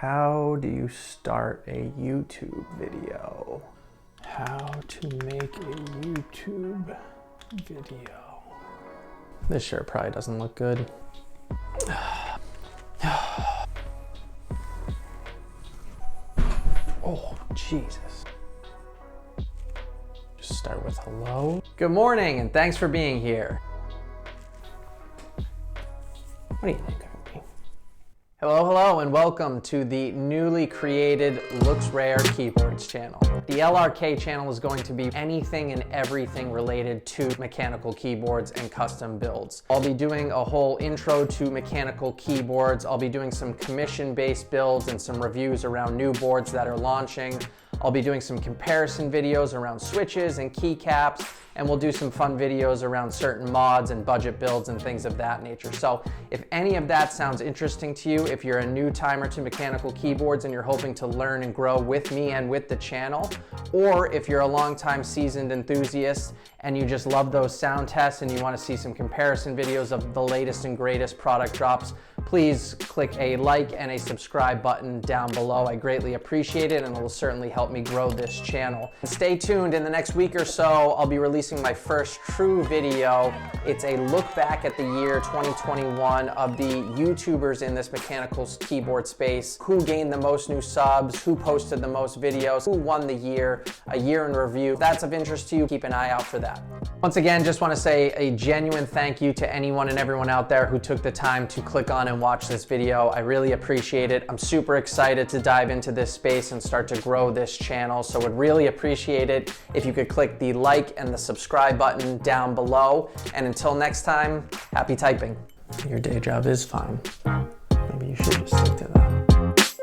How do you start a YouTube video? How to make a YouTube video. This shirt probably doesn't look good. Oh, Jesus. Just start with hello. Good morning, and thanks for being here. What do you think of me? Hello, and welcome to the newly created Looks Rare Keyboards channel. The LRK channel is going to be anything and everything related to mechanical keyboards and custom builds. I'll be doing a whole intro to mechanical keyboards. I'll be doing some commission-based builds and some reviews around new boards that are launching. I'll be doing some comparison videos around switches and keycaps, and we'll do some fun videos around certain mods and budget builds and things of that nature. So if any of that sounds interesting to you, if you're a new timer to mechanical keyboards and you're hoping to learn and grow with me and with the channel, or if you're a longtime seasoned enthusiast and you just love those sound tests and you want to see some comparison videos of the latest and greatest product drops, please click a like and a subscribe button down below. I greatly appreciate it, and it will certainly help me grow this channel. Stay tuned. In the next week or so, I'll be releasing my first true video. It's a look back at the year 2021 of the YouTubers in this mechanical keyboard space, who gained the most new subs, who posted the most videos, who won the year, a year in review. If that's of interest to you, keep an eye out for that. Once again, just want to say a genuine thank you to anyone and everyone out there who took the time to click on and watch this video. I really appreciate it. I'm super excited to dive into this space and start to grow this channel, so would really appreciate it if you could click the like and the subscribe button down below. And until next time, happy typing. Your day job is fine. Maybe you should just stick to that.